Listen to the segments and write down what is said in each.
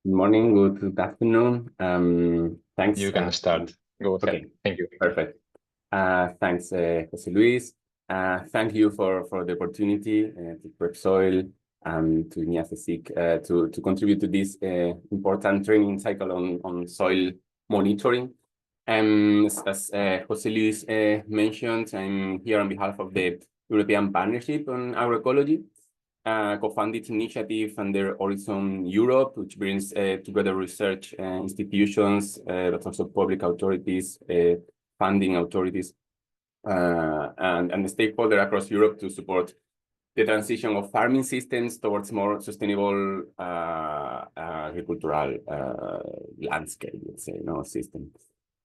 Good morning, good afternoon. Thanks. You can start. Go ahead. Okay, Thank you. perfect. Thanks, José Luis. Thank you for the opportunity to Prepsoil and to INEACESIC to contribute to this important training cycle on soil monitoring. As José Luis mentioned, I'm here on behalf of the European Partnership on Agroecology, co-funded initiative under Horizon Europe, which brings together research institutions, but also public authorities, funding authorities, and the stakeholder across Europe to support the transition of farming systems towards more sustainable agricultural landscape, let's say, system.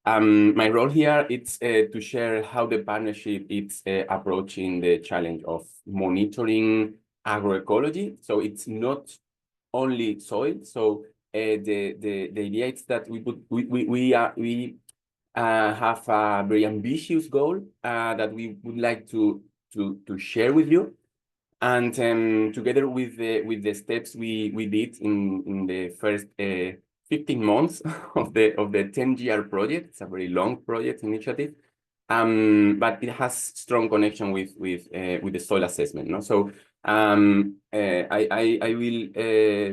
My role here is to share how the partnership is approaching the challenge of monitoring agroecology. So it's not only soil. So the idea is that we have a very ambitious goal that we would like to share with you, and together with the steps we did in the first 15 months of the 10-year project. It's a very long project initiative, but it has strong connection with the soil assessment. No, so I will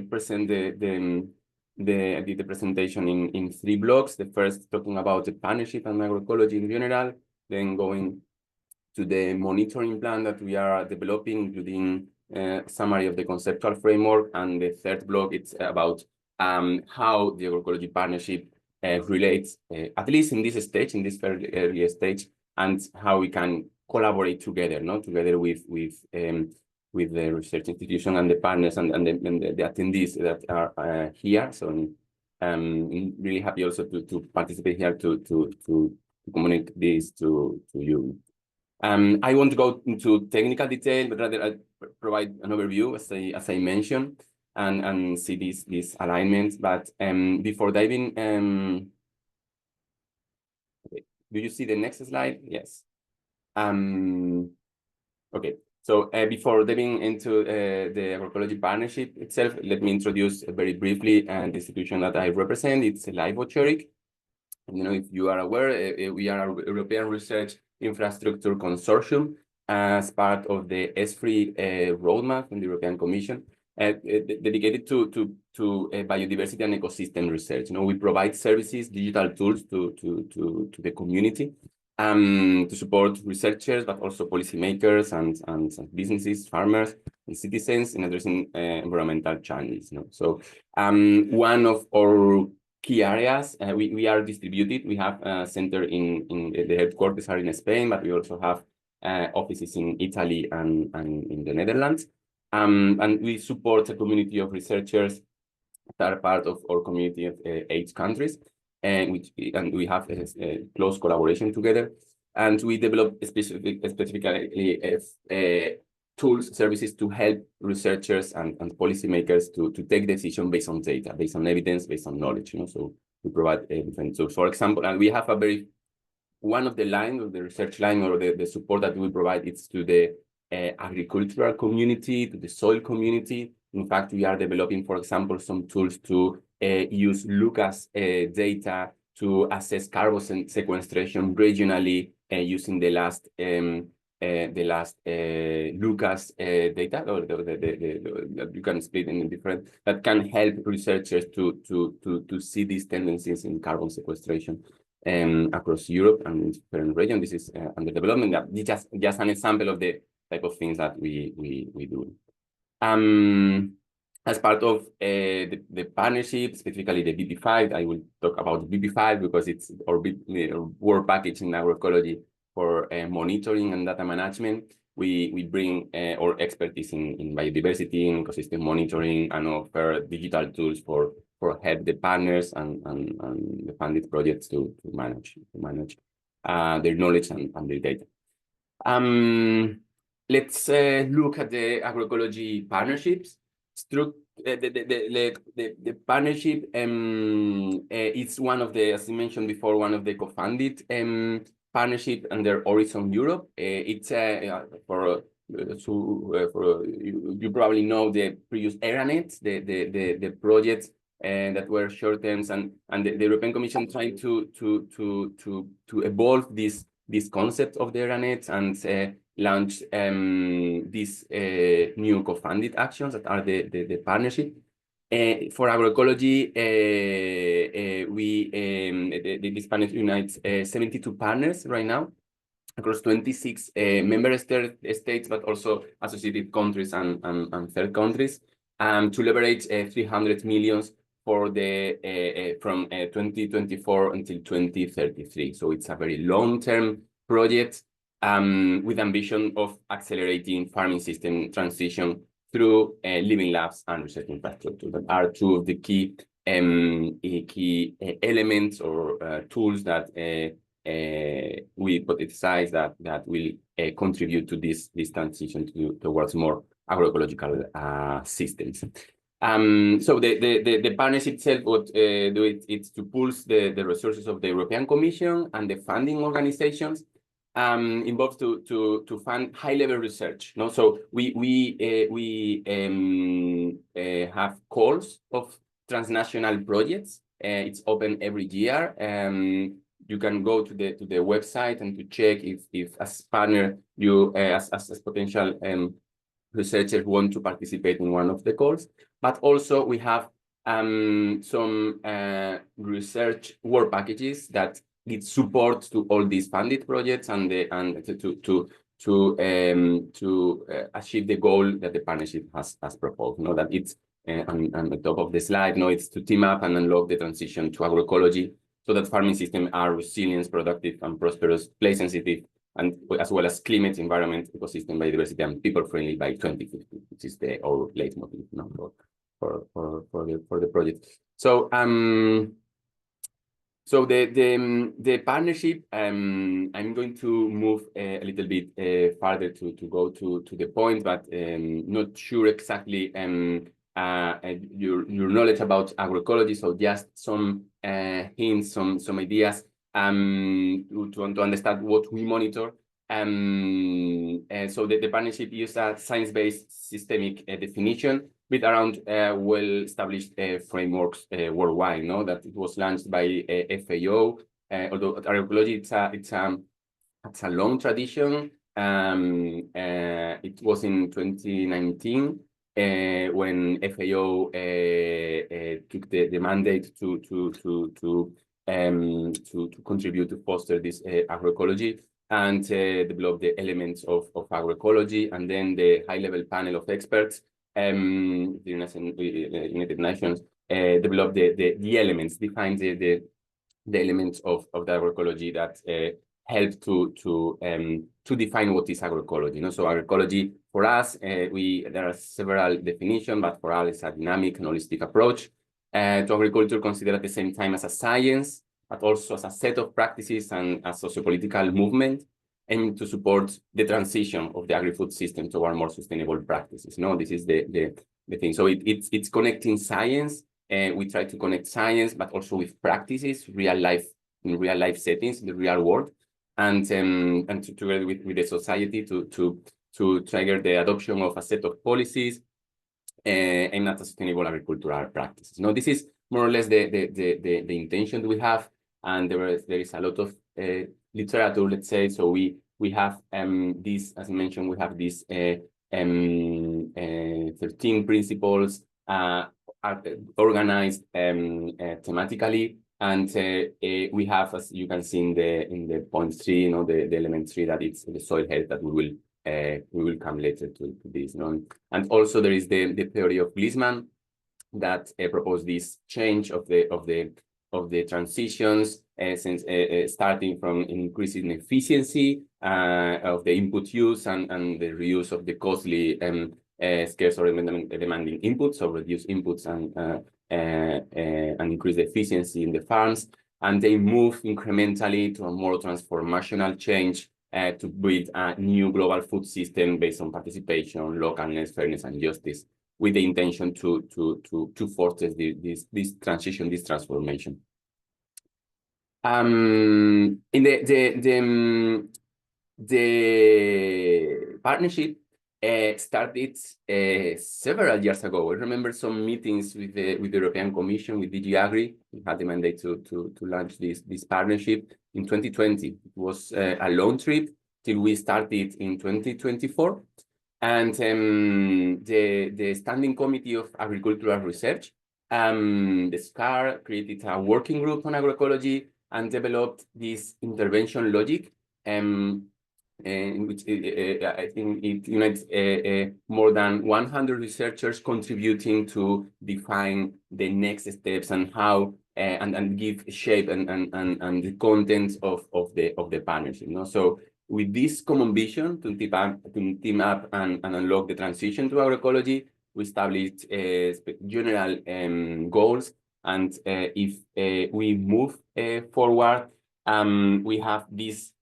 present the presentation in 3 blocks. The first talking about the partnership and agroecology in general, then going to the monitoring plan that we are developing, including summary of the conceptual framework, and the third block it's about how the agroecology partnership relates, at least in this stage, in this very early stage, and how we can collaborate together, together with the research institution and the partners and the attendees that are here. So I'm really happy also to participate here to communicate this to you. I won't go into technical detail, but rather I'll provide an overview as I mentioned, and see these alignments. But before diving, okay, do you see the next slide? Yes. Okay. So before diving into the agroecology partnership itself, let me introduce very briefly the institution that I represent. It's LifeWatch ERIC. If you are aware, we are a European Research Infrastructure Consortium as part of the S3 roadmap from the European Commission, dedicated to biodiversity and ecosystem research. We provide services, digital tools to the community, to support researchers, but also policymakers and businesses, farmers, and citizens in addressing environmental challenges. So one of our key areas, we are distributed. We have a center in the headquarters are in Spain, but we also have offices in Italy and in the Netherlands. And we support a community of researchers that are part of our community of 8 countries, and we have a close collaboration together. And we develop specifically tools, services to help researchers and policymakers to take decisions based on data, based on evidence, based on knowledge. So we provide different tools. For example, and we have one of the lines of the research line, or the support that we provide, is to the agricultural community, to the soil community. In fact, we are developing, for example, some tools to use Lucas data to assess carbon sequestration regionally, using the last Lucas data, or that you can split in different, that can help researchers to see these tendencies in carbon sequestration across Europe and in different regions. This is under development. Just an example of the type of things that we do. As part of the partnership, specifically the BP5, I will talk about BP5 because it's our work package in agroecology for monitoring and data management. We bring our expertise in biodiversity, in ecosystem monitoring, and offer digital tools for help the partners and the funded projects to manage their knowledge and their data. Let's look at the agroecology partnerships. The partnership it's one of the, as I mentioned before, one of the co-funded partnership under Horizon Europe. It's you probably know the previous ERANET, the project that were short terms, and the European Commission trying to evolve this concept of the area net and launch these new co-funded actions that are the partnership. For agroecology, this partnership unites 72 partners right now across 26 member states, but also associated countries and third countries, to leverage 300 million for the from 2024 until 2033. So it's a very long-term project with ambition of accelerating farming system transition through living labs and research infrastructure. That are two of the key elements or tools that we hypothesize that will contribute to this transition towards more agroecological systems. So the partnership itself would do it's to pulse the resources of the European Commission and the funding organizations involved to fund high-level research. No, so we have calls of transnational projects. It's open every year. You can go to the website and to check if as partner you as potential researchers want to participate in one of the calls. But also we have some research work packages that give support to all these funded projects and to achieve the goal that the partnership has proposed. You know, that it's on the top of the slide. No, it's to team up and unlock the transition to agroecology, so that farming systems are resilient, productive, and prosperous, place sensitive, and as well as climate, environment, ecosystem, biodiversity, and people friendly by 2050, which is our leitmotif, no, for the project. So so the partnership, I'm going to move a little bit further to go to the point, but not sure exactly your knowledge about agroecology. So just some hints, some ideas to understand what we monitor. So the partnership uses a science-based systemic definition with around well-established frameworks worldwide. No, that it was launched by FAO. Although agroecology it's a long tradition. It was in 2019 when FAO took the mandate to contribute to foster this agroecology and develop the elements of agroecology, and then the high-level panel of experts, the United Nations, developed the elements, defined the elements of the agroecology that help to define what is agroecology. You know? So agroecology for us, there are several definitions, but for us it's a dynamic and holistic approach to agriculture, considered at the same time as a science, but also as a set of practices and a socio-political movement, aiming to support the transition of the agri-food system toward more sustainable practices. No, this is the thing. So it's connecting science. We try to connect science, but also with practices, in real life settings, in the real world, and together with the society to trigger the adoption of a set of policies aimed at sustainable agricultural practices. Now, this is more or less the intention we have, and there is a lot of literature, let's say. So we have this, as I mentioned, we have these 13 principles organized thematically, and we have, as you can see in the point 3, you know, the element 3, that it's the soil health, that we will come later to this, you know. And also there is the theory of Glisman that proposed this change of the transitions, since starting from increasing efficiency of the input use and the reuse of the costly scarce or demanding inputs, so reduce inputs and increase the efficiency in the farms, and they move incrementally to a more transformational change to build a new global food system based on participation, localness, fairness, and justice, with the intention to foster this transition, this transformation. In the partnership, started several years ago. I remember some meetings with the European Commission, with DG Agri. We had the mandate to launch this partnership in 2020. It was a long trip till we started in 2024. And the Standing Committee of Agricultural Research, the SCAR, created a working group on agroecology and developed this intervention logic, in which I think it unites more than 100 researchers contributing to define the next steps and how and give shape and the contents of the partnership. So with this common vision to team up and unlock the transition to agroecology, we established general goals, and if we move forward, we have this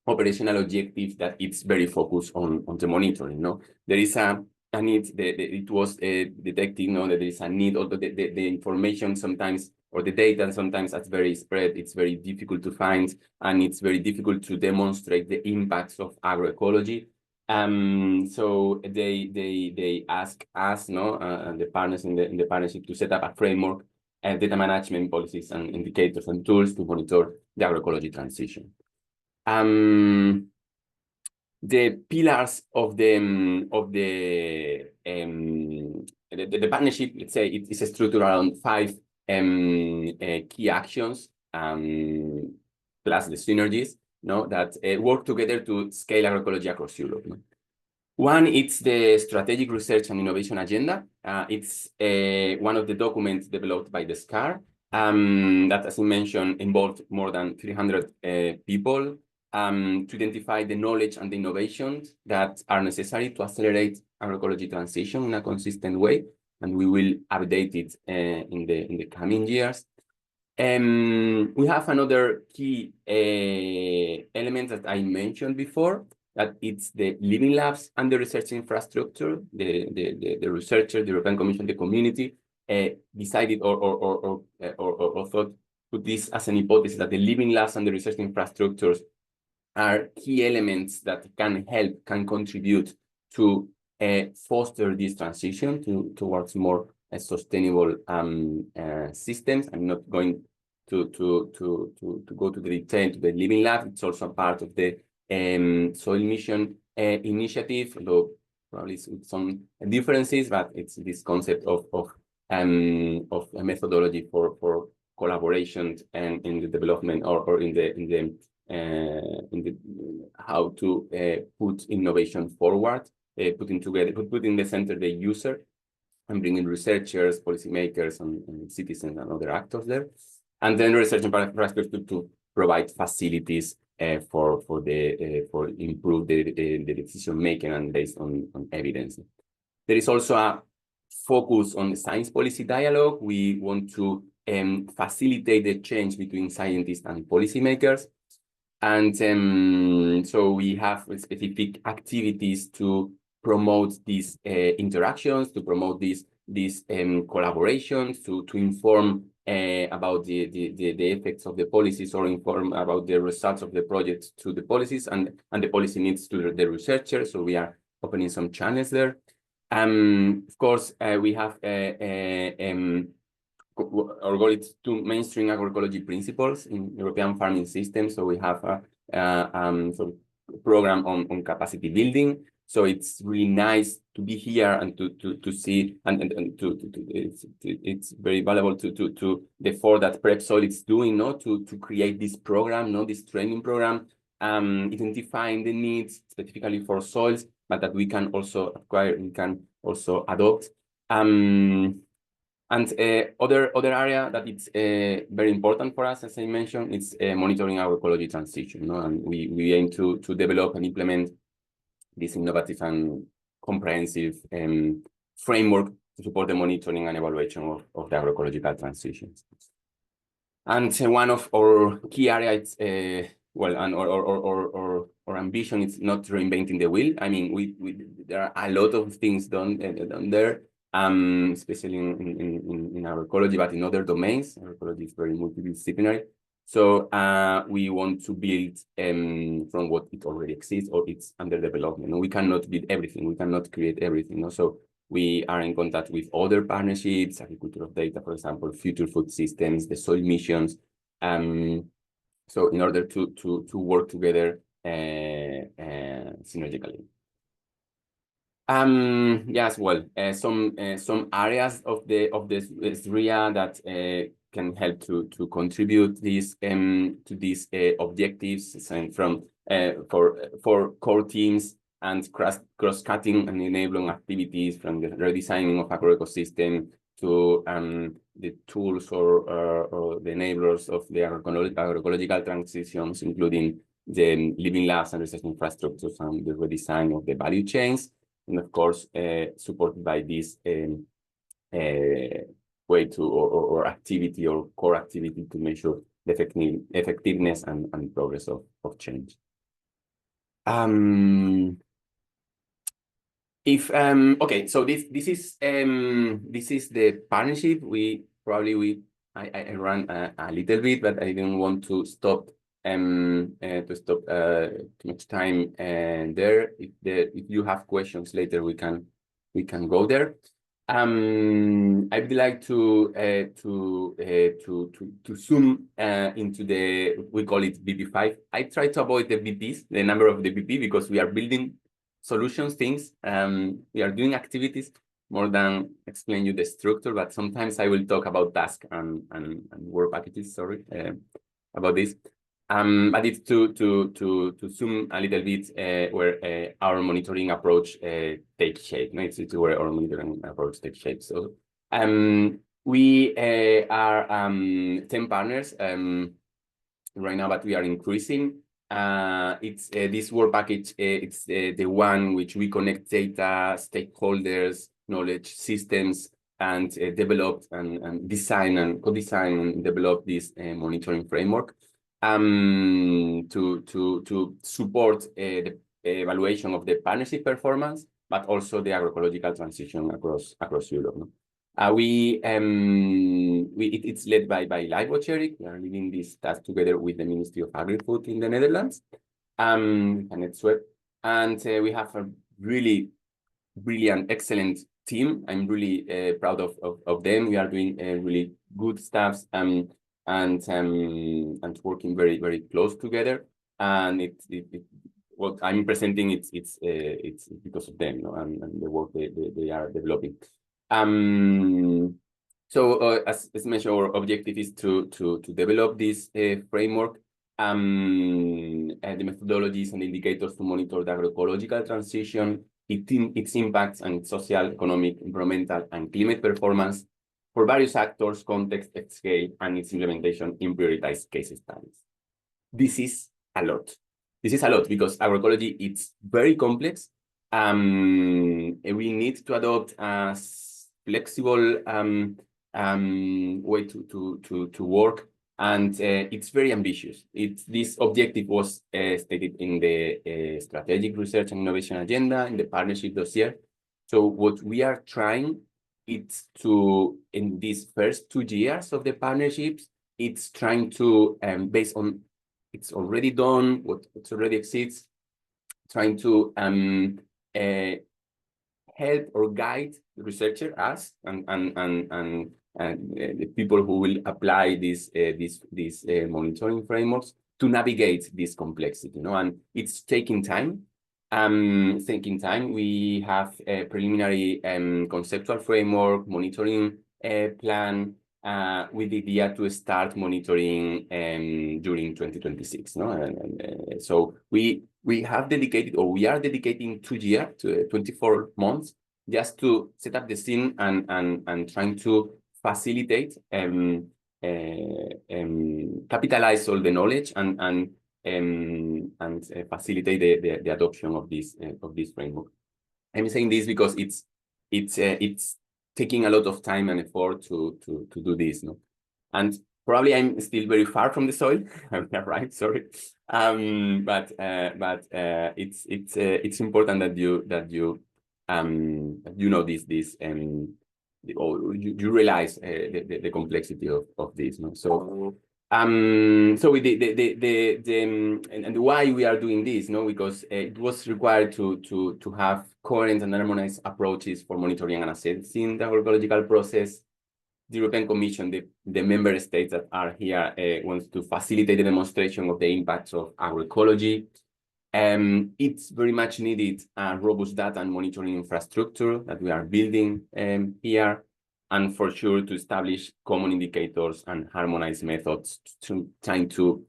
operational objective that it's very focused on the monitoring. There is a need. It was detected. That there is a need. Although the information sometimes, or the data sometimes, that's very spread. It's very difficult to find, and it's very difficult to demonstrate the impacts of agroecology. So they ask us, and the partners in the partnership, to set up a framework and data management policies and indicators and tools to monitor the agroecology transition. The pillars of the partnership, let's say, it is structured around 5 key actions, plus the synergies, that work together to scale agroecology across Europe. One, it's the Strategic Research and Innovation Agenda. It's one of the documents developed by the SCAR, that, as I mentioned, involved more than 300 people, to identify the knowledge and the innovations that are necessary to accelerate agroecology transition in a consistent way, and we will update it in the coming years. We have another key element that I mentioned before, that it's the living labs and the research infrastructure. The researchers, the European Commission, the community decided or thought, put this as an hypothesis, that the living labs and the research infrastructures are key elements that can contribute to foster this transition towards more sustainable systems. I'm not going to go to the detail to the living lab. It's also part of the soil mission initiative, although probably with some differences, but it's this concept of a methodology for collaboration and in the development or in the how to put innovation forward, putting in the center the user, and bringing researchers, policymakers, and citizens and other actors there, and then research infrastructure to provide facilities for improve the decision making and based on evidence. There is also a focus on the science policy dialogue. We want to facilitate the change between scientists and policymakers. And so we have specific activities to promote these interactions, to promote these collaborations, to inform about the effects of the policies, or inform about the results of the projects to the policies and the policy needs to the researchers. So we are opening some channels there. Of course, we have our goal is to mainstream agroecology principles in European farming systems. So we have a program on capacity building. So it's really nice to be here and to see, and it's very valuable to the effort that Prepsoil is doing, to create this program, this training program, identifying the needs specifically for soils, but that we can also acquire, we can also adopt. And other area that it's very important for us, as I mentioned, it's monitoring agroecology transition. And we aim to develop and implement this innovative and comprehensive framework to support the monitoring and evaluation of the agroecological transitions. And one of our key areas, our ambition is not reinventing the wheel. I mean, there are a lot of things done there. Especially in agroecology, but in other domains. Agroecology is very multidisciplinary. So we want to build from what it already exists or it's under development. We cannot build everything. We cannot create everything. So we are in contact with other partnerships, agriculture of data, for example, future food systems, the soil missions. So in order to work together synergically. Yes, well, some areas of this SRIA that can help to contribute this to these objectives, and from for core teams and cross-cutting and enabling activities, from the redesigning of agroecosystem to the tools or the enablers of the agroecological transitions, including the living labs and research infrastructures and the redesign of the value chains. And of course, supported by this way to or activity or core activity to measure the effectiveness and progress of change. Okay, so this is the partnership. I ran a little bit, but I didn't want to stop too much time there. If you have questions later, we can go there. I would like to zoom into the, we call it BP5. I try to avoid the BPs, the number of the BP, because we are building solutions, things. We are doing activities more than explain you the structure, but sometimes I will talk about task and work packages, sorry, about this. But it's to zoom a little bit where our monitoring approach takes shape. No? It's where our monitoring approach takes shape. So we are 10 partners right now, but we are increasing. It's this work package. It's the one which we connect data, stakeholders, knowledge systems, and develop and design and co-design and develop this monitoring framework. To support the evaluation of the partnership performance, but also the agroecological transition across Europe. No? It's led by LifeWatch ERIC. We are leading this task together with the Ministry of Agri-Food in the Netherlands, and it's web. And we have a really brilliant, excellent team. I'm really proud of them. We are doing really good stuff. And working very, very close together. And what I'm presenting, it's because of them, and the work they are developing. So as mentioned, our objective is to develop this framework, and the methodologies and indicators to monitor the agroecological transition, its impacts and social, economic, environmental, and climate performance for various actors, context, scale, and its implementation in prioritized case studies. This is a lot. This is a lot because agroecology, it's very complex. We need to adopt a flexible way to work, and it's very ambitious. This objective was stated in the Strategic Research and Innovation Agenda, in the Partnership Dossier. So what we are trying, it's to, in these first 2 years of the partnerships, it's trying to, based on it's already done, what already exists, trying to help or guide the researcher, us, and the people who will apply these monitoring frameworks to navigate this complexity, and it's taking time. We have a preliminary conceptual framework, monitoring plan, with the idea to start monitoring during 2026. So we have dedicated, or we are dedicating 2 years to 24 months just to set up the scene and trying to facilitate capitalize all the knowledge and facilitate the adoption of this framework. I'm saying this because it's taking a lot of time and effort to do this, and probably I'm still very far from the soil. Right? Sorry, but it's important that you know this or you realize the complexity of this. So So and why we are doing this, no? Because it was required to have coherent and harmonized approaches for monitoring and assessing the agroecological process. The European Commission, the member states that are here, wants to facilitate the demonstration of the impacts of agroecology. It's very much needed a robust data and monitoring infrastructure that we are building here, and for sure to establish common indicators and harmonized methods to trying to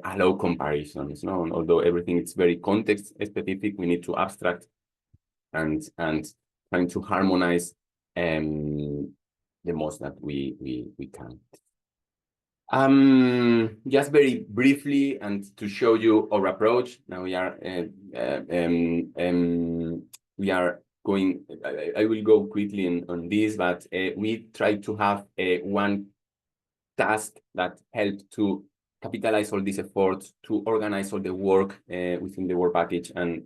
allow comparisons. No? Although everything is very context specific, we need to abstract and trying to harmonize the most that we can. Just very briefly, and to show you our approach. Now we are going. I will go quickly on this, but we try to have one task that helps to capitalize all these efforts, to organize all the work within the work package, and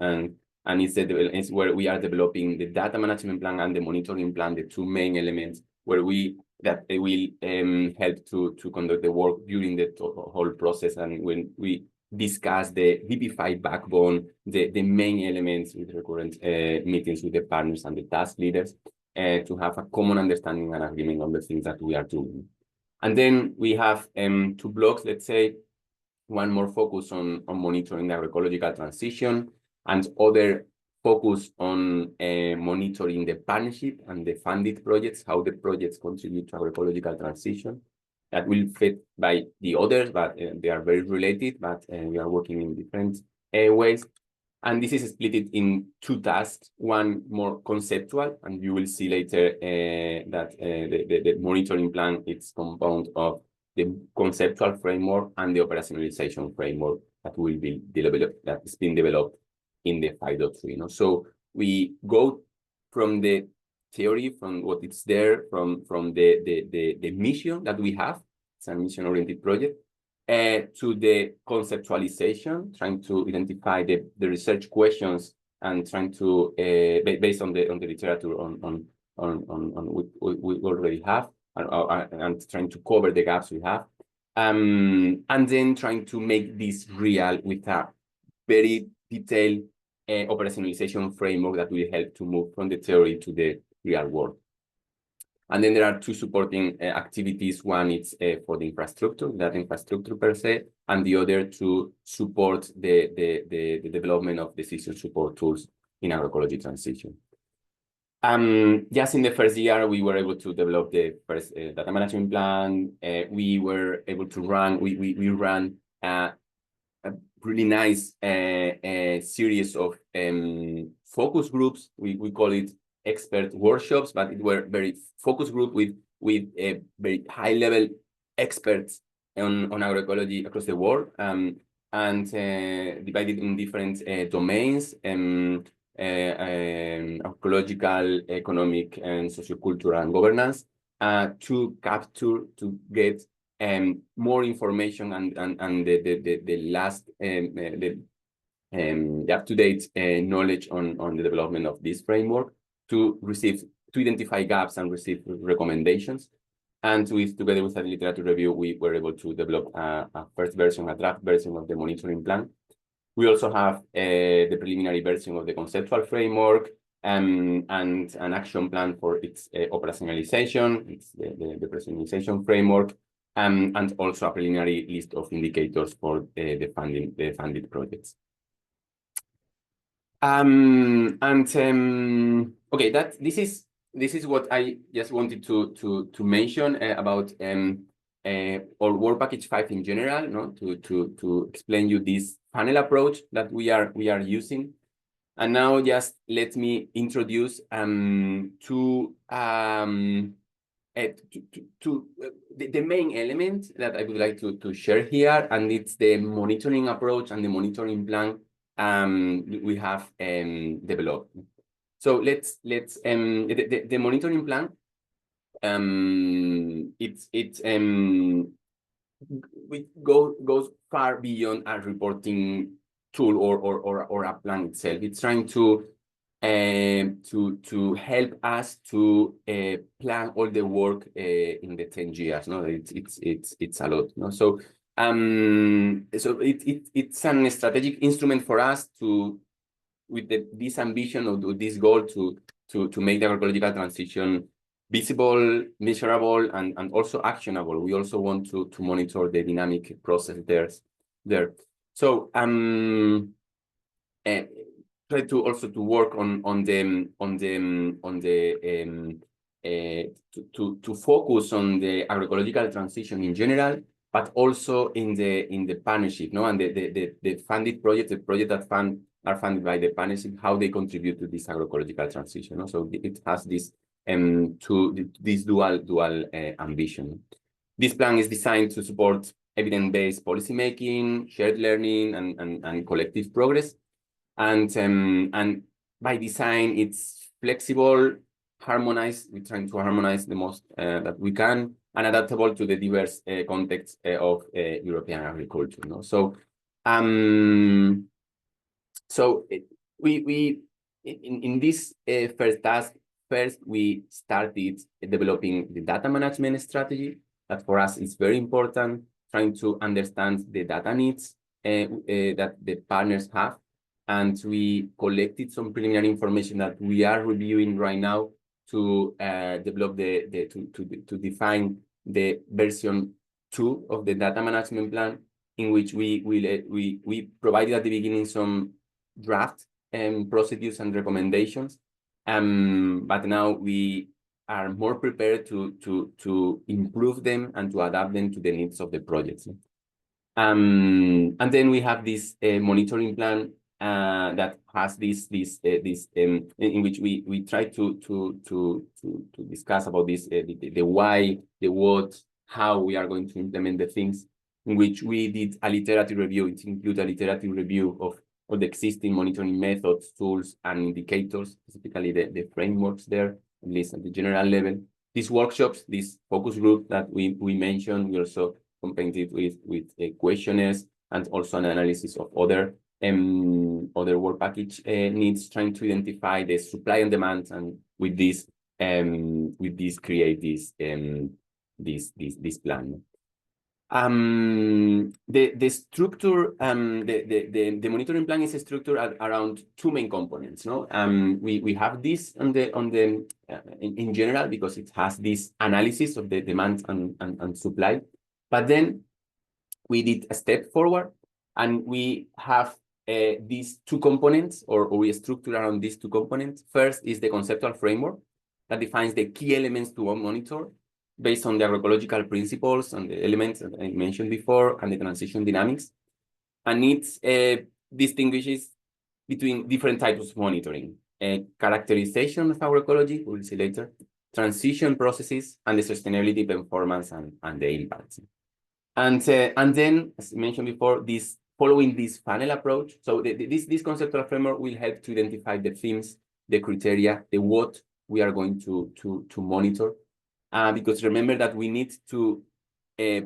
it's where we are developing the data management plan and the monitoring plan, the two main elements where that will help to conduct the work during the whole process. And when we discuss the DP5 backbone, the main elements with recurrent meetings with the partners and the task leaders to have a common understanding and agreement on the things that we are doing. And then we have two blocks, let's say, one more focus on monitoring the agroecological transition, and other focus on monitoring the partnership and the funded projects, how the projects contribute to agroecological transition. That will fit by the others, but they are very related, but we are working in different ways. And this is split in two tasks, one more conceptual, and you will see later that the monitoring plan is composed of the conceptual framework and the operationalization framework that will be developed, that is being developed in the 5.3. No? So we go from the theory, from what is there, from the mission that we have. It's a mission-oriented project. To the conceptualization, trying to identify the research questions and trying to based on the literature on what we already have, and trying to cover the gaps we have, and then trying to make this real with a very detailed operationalization framework that will help to move from the theory to the real world. And then there are two supporting activities. One is for the infrastructure, that infrastructure per se, and the other to support the development of decision support tools in agroecology transition. Just in the first year, we were able to develop the first data management plan. We were able to run, we ran a really nice series of focus groups. We call it expert workshops, but it were very focus group with very high level experts on agroecology across the world, and divided in different domains, ecological, economic, and sociocultural and governance, to get more information and the last the up-to-date knowledge on the development of this framework, to identify gaps and receive recommendations. And together with a literature review, we were able to develop a first version, a draft version of the monitoring plan. We also have the preliminary version of the conceptual framework, and an action plan for its operationalization. It's the operationalization framework, and also a preliminary list of indicators for the funded projects. Okay, this is what I just wanted to mention about or work package 5 in general, no, to explain you this panel approach that we are using. And now just let me introduce the main element that I would like to share here, and it's the monitoring approach and the monitoring plan we have developed. So let's the monitoring plan, it goes far beyond a reporting tool or a plan itself. It's trying to to help us to plan all the work in the 10 years. No, it's a lot. No, so it's an strategic instrument for us to, with this ambition or this goal to make the agroecological transition visible, measurable, and also actionable. We also want to monitor the dynamic process there. So try to also to work to focus on the agroecological transition in general, but also in the partnership, no, and the funded projects, the projects that are funded by the partnership, how they contribute to this agroecological transition. No? So it has this this dual ambition. This plan is designed to support evidence-based policymaking, shared learning, and collective progress. And by design, it's flexible, harmonized. We're trying to harmonize the most that we can, and adaptable to the diverse context of European agriculture. No? So, we in this first task, we started developing the data management strategy. That for us is very important, trying to understand the data needs that the partners have. And we collected some preliminary information that we are reviewing right now to develop to define the version 2 of the data management plan, in which we provided at the beginning some draft procedures and recommendations, but now we are more prepared to improve them and to adapt them to the needs of the projects. And then we have this monitoring plan that has in which we try to discuss about this the why, the what, how we are going to implement the things, in which we did a literature review. It includes a literature review of all the existing monitoring methods, tools, and indicators, specifically the frameworks there, at least at the general level. These workshops, this focus group that we mentioned, we also accompanied with questionnaires and also an analysis of other work package needs, trying to identify the supply and demand, and with this create this plan. The structure, the monitoring plan is structured around two main components. No, we have this in general, because it has this analysis of the demand and supply, but then we did a step forward, and we have these two components, or we structure around these two components. First is the conceptual framework that defines the key elements to monitor based on the agroecological principles and the elements that I mentioned before, and the transition dynamics. And it distinguishes between different types of monitoring: characterization of agroecology, we'll see later, transition processes, and the sustainability, performance, and the impacts. And then, as I mentioned before, following this funnel approach. So this conceptual framework will help to identify the themes, the criteria, the what we are going to monitor. Because remember that we need to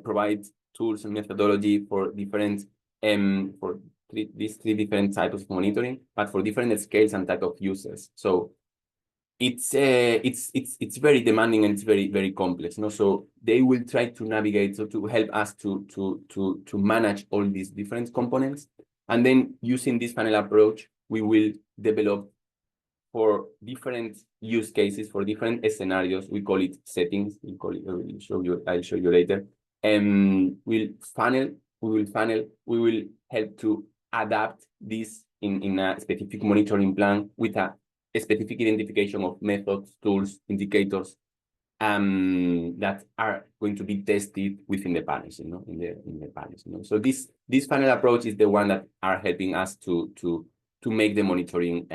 provide tools and methodology for different these three different types of monitoring, but for different scales and type of users. So it's very demanding, and it's very complex. No, so they will try to navigate, so to help us to manage all these different components, and then using this funnel approach, we will develop for different use cases, for different scenarios. We call it settings. We call it. I'll show you later. We will help to adapt this in a specific monitoring plan with a specific identification of methods, tools, indicators that are going to be tested within the partnership, in the partnership. So this funnel approach is the one that are helping us to make the monitoring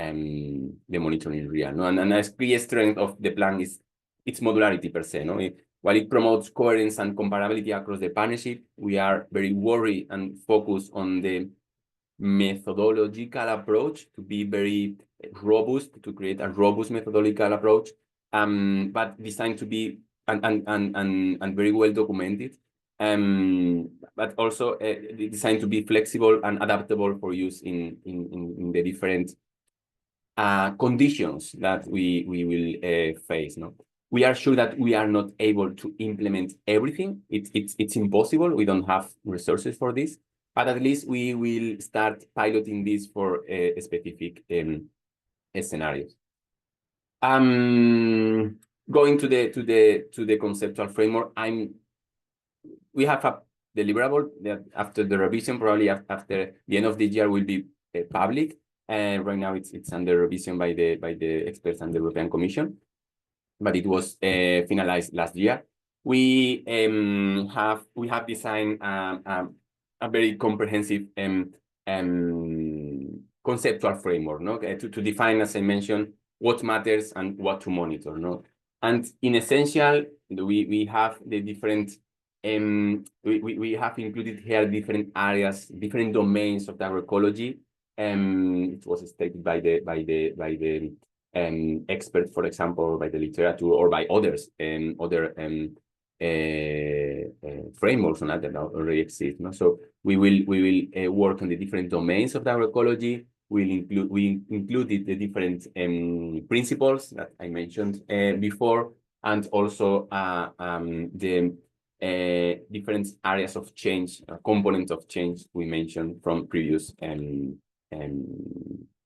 real. No? And a key strength of the plan is its modularity per se. No? While it promotes coherence and comparability across the partnership, we are very worried and focused on the methodological approach to be very robust, to create a robust methodological approach, but designed to be and very well documented, but also designed to be flexible and adaptable for use in the different conditions that we will face. No, we are sure that we are not able to implement everything. It's impossible. We don't have resources for this, but at least we will start piloting this for specific scenarios. Going to the conceptual framework, we have a deliverable that after the revision, probably after the end of the year, will be public. And right now it's under revision by the experts and the European Commission, but it was finalized last year. We have designed a very comprehensive conceptual framework, no, to define, as I mentioned, what matters and what to monitor, no, and in essential, we have the different. We have included here different areas, different domains of the agroecology. It was stated by the experts, for example, by the literature or by others, other frameworks on that already exist. No? So we will work on the different domains of the agroecology. We included the different principles that I mentioned before, and also the different areas of change, components of change we mentioned from previous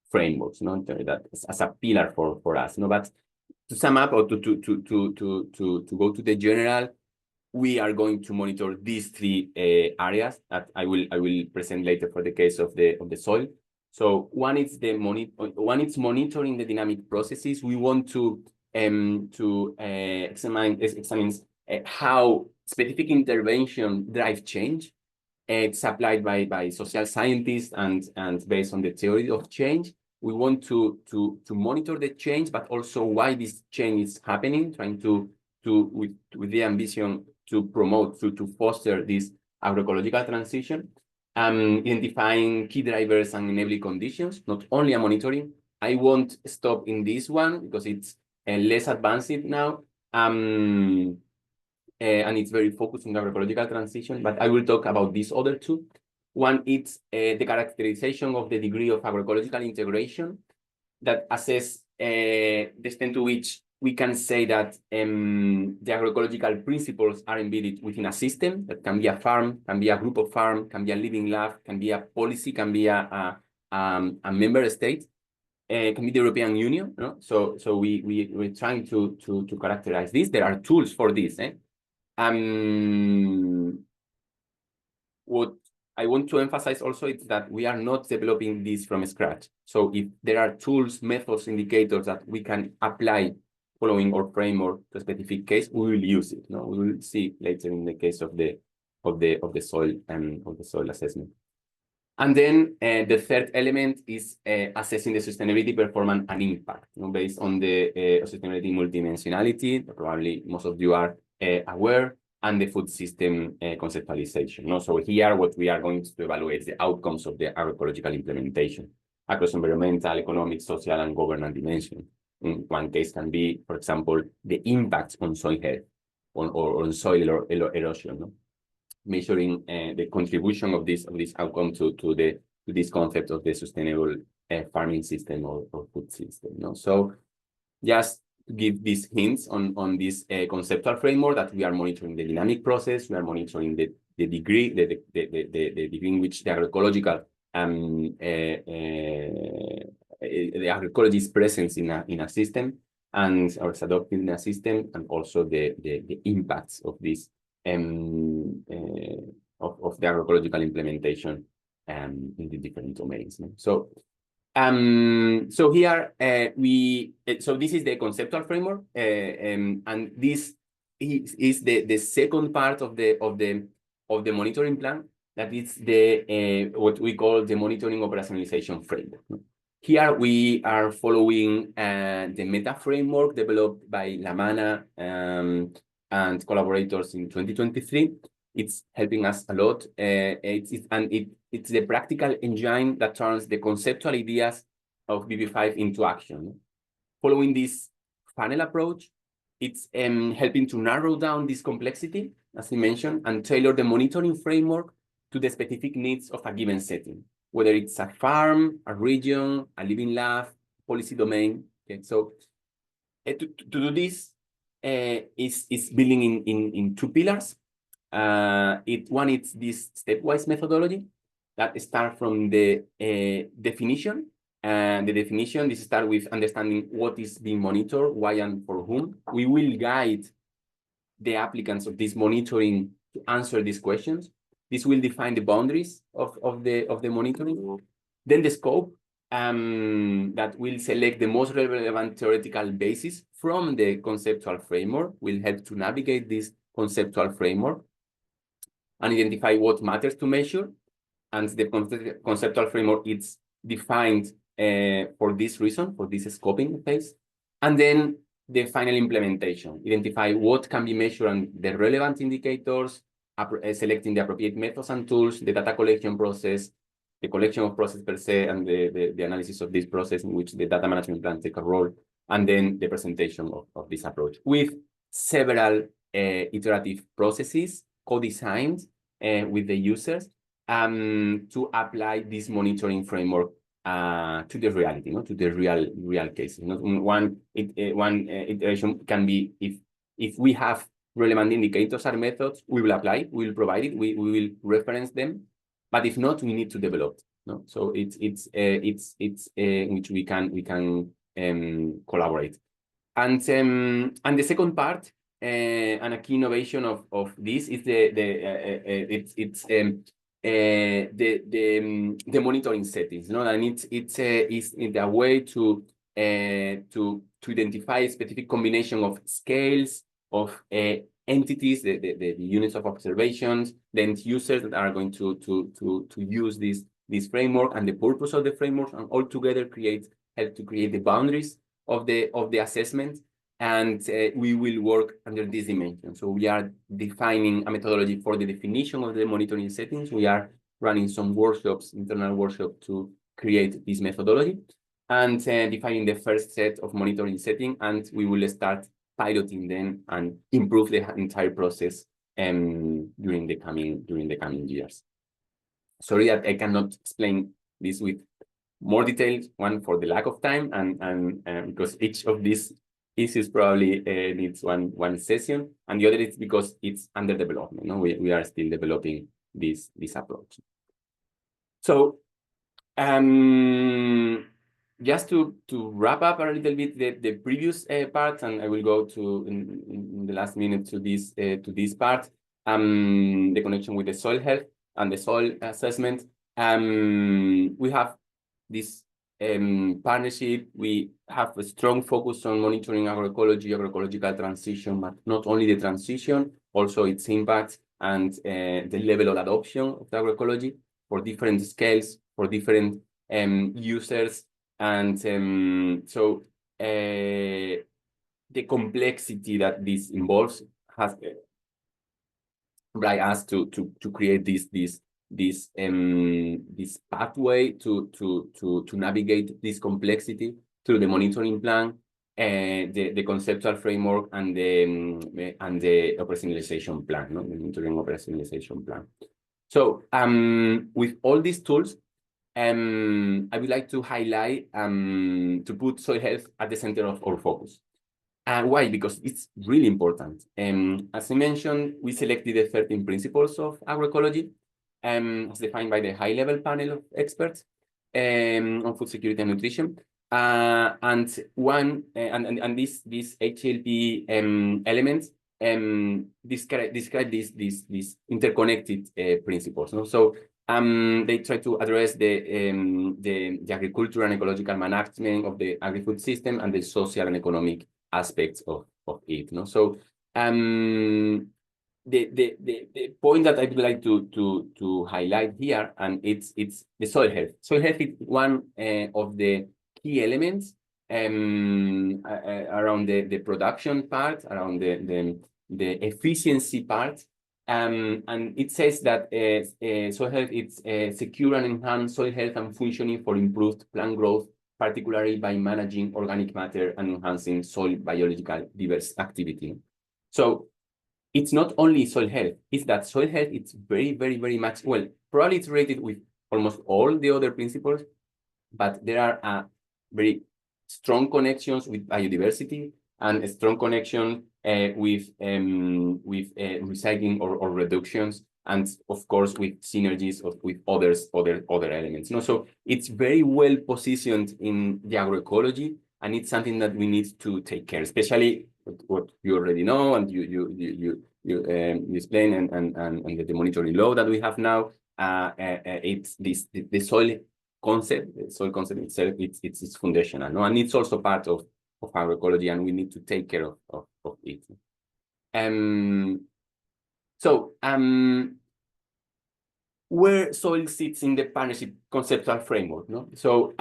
frameworks, no, that as a pillar for us, no. But to sum up, or to go to the general, we are going to monitor these three areas that I will present later for the case of the soil. So one is monitoring the dynamic processes. We want to examine how specific intervention drive change. It's applied by social scientists and based on the theory of change. We want to monitor the change, but also why this change is happening, trying to with the ambition to promote, to foster this agroecological transition, identifying key drivers and enabling conditions, not only a monitoring. I won't stop in this one because it's less advanced now. And it's very focused on the agroecological transition, but I will talk about these other two. One is the characterization of the degree of agroecological integration that assess the extent to which we can say that the agroecological principles are embedded within a system that can be a farm, can be a group of farm, can be a living lab, can be a policy, can be a member state, can be the European Union. No? So we're trying to characterize this. There are tools for this. What I want to emphasize also is that we are not developing this from scratch. So if there are tools, methods, indicators that we can apply following our framework to a specific case, we will use it. No, we will see later in the case of the soil and of the soil assessment. And then the third element is assessing the sustainability, performance, and impact, based on the sustainability multidimensionality. Probably most of you are aware, and the food system conceptualization. No? So here, what we are going to evaluate is the outcomes of the agroecological implementation across environmental, economic, social, and governance dimensions. In one case can be, for example, the impacts on soil health or on soil erosion. No? Measuring the contribution of this outcome to this concept of the sustainable farming system or food system. No? So just give these hints on this conceptual framework that we are monitoring the dynamic process, we are monitoring the degree, the degree in which the agroecological the agroecology is present in a system and or is adopted in a system, and also the impacts of this of the agroecological implementation in the different domains. No? So here so this is the conceptual framework, and this is the second part of the monitoring plan. That is the what we call the monitoring operationalization framework. Here we are following the meta framework developed by Lamana and collaborators in 2023. It's helping us a lot. It's the practical engine that turns the conceptual ideas of BB5 into action. Following this funnel approach, it's helping to narrow down this complexity, as I mentioned, and tailor the monitoring framework to the specific needs of a given setting, whether it's a farm, a region, a living lab, policy domain. Okay, so to do this is building in two pillars. One is this stepwise methodology that starts from the definition. And the definition, this starts with understanding what is being monitored, why and for whom. We will guide the applicants of this monitoring to answer these questions. This will define the boundaries of the monitoring. Then the scope that will select the most relevant theoretical basis from the conceptual framework, will help to navigate this conceptual framework and identify what matters to measure. And the conceptual framework is defined for this reason, for this scoping phase. And then the final implementation, identify what can be measured and the relevant indicators, selecting the appropriate methods and tools, the data collection process, the collection of process per se, and the analysis of this process in which the data management plan take a role, and then the presentation of this approach with several iterative processes co-designed with the users to apply this monitoring framework to the reality, to the real cases. One iteration can be if we have relevant indicators or methods, we will apply, we will provide it, we will reference them. But if not, we need to develop. No, so it's which we can collaborate. And the second part and a key innovation of this is the monitoring settings. And it's a way to identify a specific combination of scales of entities, the units of observations, the end users that are going to use this framework, and the purpose of the framework, and all together help to create the boundaries of the assessment. And we will work under this dimension. So we are defining a methodology for the definition of the monitoring settings. We are running some workshops, internal workshops, to create this methodology, and defining the first set of monitoring setting. And we will start piloting them and improve the entire process during the coming years. Sorry that I cannot explain this with more details. One, for the lack of time, and because each of these issues probably needs one session, and the other is because it's under development. We are still developing this approach. So just to wrap up a little bit the previous part, and I will go in the last minute to this part, the connection with the soil health and the soil assessment. We have this partnership. We have a strong focus on monitoring agroecology, agroecological transition, but not only the transition, also its impact and the level of adoption of the agroecology for different scales, for different users. And so the complexity that this involves has brought us to create this pathway to navigate this complexity through the monitoring plan, the conceptual framework, and the operationalization plan, the monitoring operationalization plan. So with all these tools, I would like to highlight to put soil health at the center of our focus. Why? Because it's really important. As I mentioned, we selected the 13 principles of agroecology as defined by the high-level panel of experts on food security and nutrition. And these HLP elements describe these interconnected principles. So they try to address the agricultural and ecological management of the agri-food system and the social and economic aspects of it. So the point that I would like to highlight here, and it's the soil health. Soil health is one of the key elements around the production part, around the efficiency part. And it says that soil health is secure and enhanced soil health and functioning for improved plant growth, particularly by managing organic matter and enhancing soil biological diverse activity. So it's not only soil health, it's that soil health, it's very, very, very much, well, probably it's related with almost all the other principles, but there are very strong connections with biodiversity and a strong connection with recycling or reductions, and of course with synergies with other elements. So it's very well positioned in the agroecology, and it's something that we need to take care, especially what you already know and you explain, and the monitoring law that we have now. It's the soil concept. The soil concept itself, it's foundational, no? And it's also part of agroecology, and we need to take care of it. Where soil sits in the partnership conceptual framework, no? So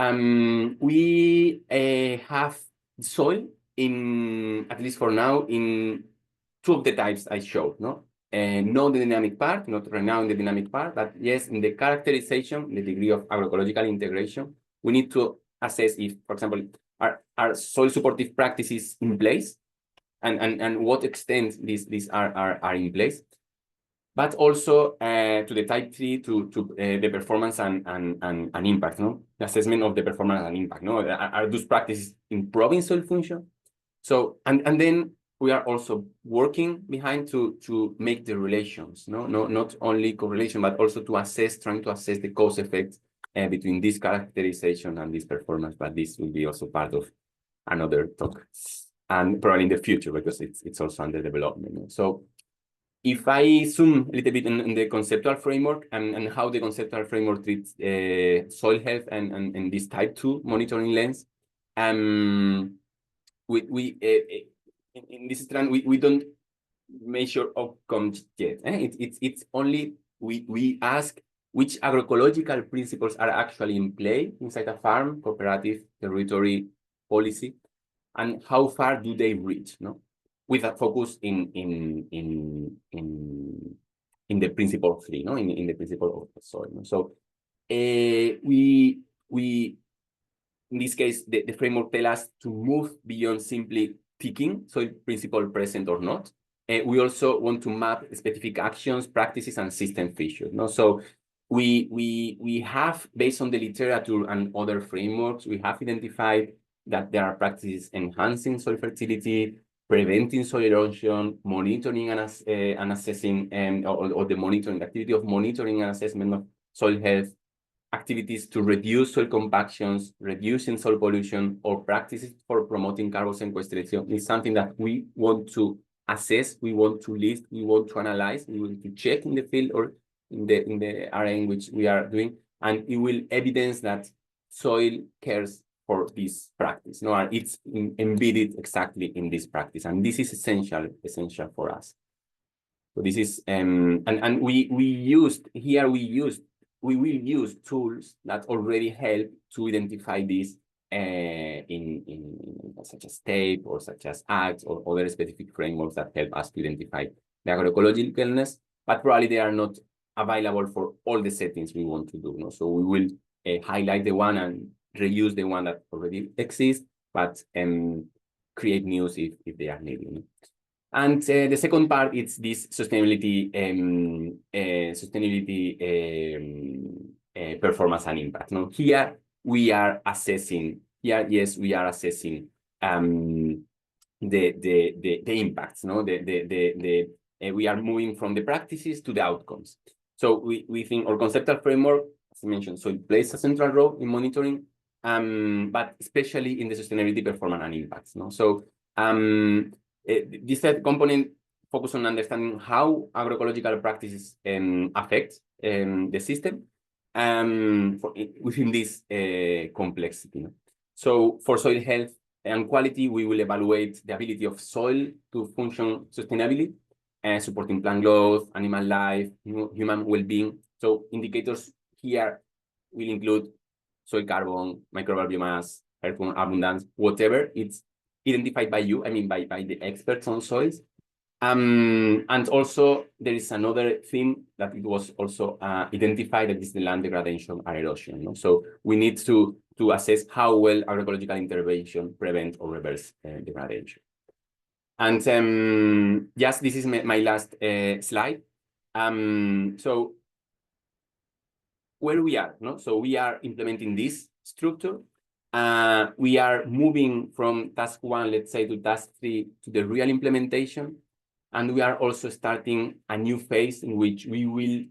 we have soil in, at least for now, in two of the types I showed, no? Not the dynamic part, not right now in the dynamic part, but yes, in the characterization, the degree of agroecological integration, we need to assess if, for example, are soil supportive practices in place, and what extent these are in place. But also to the type 3, to the performance and impact, no? The assessment of the performance and impact, no? Are those practices improving soil function? So, and then we are also working behind to make the relations, no? Not only correlation, but also to assess, trying to assess the cause effects between this characterization and this performance. But this will be also part of another talk, and probably in the future, because it's also under development, no? So, if I zoom a little bit in the conceptual framework and how the conceptual framework treats soil health and this type 2 monitoring lens, in this strand, we don't measure outcomes yet. It's only, we ask which agroecological principles are actually in play inside a farm, cooperative, territory, policy, and how far do they reach, no? With a focus in the principle 3, no? In the principle of the soil, no? So we in this case, the framework tells us to move beyond simply ticking soil principle present or not. We also want to map specific actions, practices, and system features, no? So we have, based on the literature and other frameworks, we have identified that there are practices enhancing soil fertility, preventing soil erosion, monitoring and assessing, or the monitoring activity of monitoring and assessment of soil health, activities to reduce soil compactions, reducing soil pollution, or practices for promoting carbon sequestration is something that we want to assess, we want to list, we want to analyze, we want to check in the field or in the area in which we are doing, and it will evidence that soil cares for this practice, no? And it's embedded exactly in this practice, and this is essential for us. So this is and we will use tools that already help to identify this in such as TAPE or such as ACTS or other specific frameworks that help us to identify the agroecologicalness, but probably they are not available for all the settings we want to do, no? So we will highlight the one and reuse the one that already exists, but create news if they are needed, no? And the second part is this sustainability, performance and impact. No, here we are assessing. Here, yes, we are assessing the impacts. No, we are moving from the practices to the outcomes. So we think our conceptual framework, as I mentioned, so it plays a central role in monitoring, but especially in the sustainability performance and impacts. No, so this third component focuses on understanding how agroecological practices affect the system within this complexity. No? So for soil health and quality, we will evaluate the ability of soil to function sustainably, supporting plant growth, animal life, human well-being. So indicators here will include soil carbon, microbial biomass, earth abundance, whatever it's identified by you, I mean by the experts on soils. And also there is another theme that it was also identified, that is the land degradation and erosion. No? So we need to assess how well agroecological intervention prevent or reverse degradation. And yes, this is my last slide. So where we are, no? So we are implementing this structure, We are moving from task 1, let's say, to task 3 to the real implementation. And we are also starting a new phase in which we will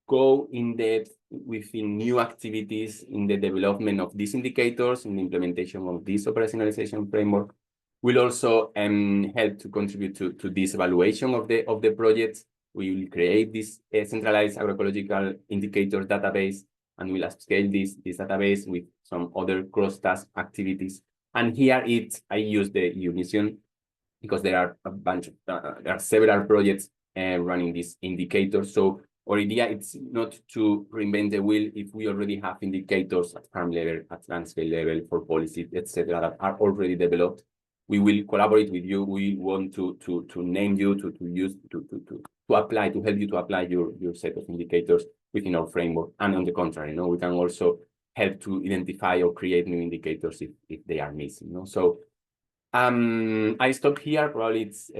go in depth within new activities in the development of these indicators and the implementation of this operationalization framework. Will also help to contribute to this evaluation of the projects. We will create this centralized agroecological indicators database, and we'll scale this database with some other cross-task activities. And here I use the Unison because there are a bunch of, there are several projects running these indicators. So our idea is not to reinvent the wheel if we already have indicators at farm level, at land scale level, for policy, etc., that are already developed. We will collaborate with you. We want to name you, to apply, to help you to apply your set of indicators within our framework. And on the contrary, we can also help to identify or create new indicators if they are missing. So I stop here. Probably it's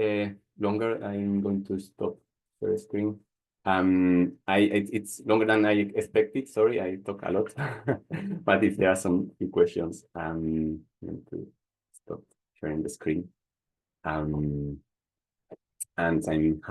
longer. I'm going to stop the screen. It's longer than I expected. Sorry, I talk a lot. But if there are some few questions, I'm going to stop sharing the screen. And I'm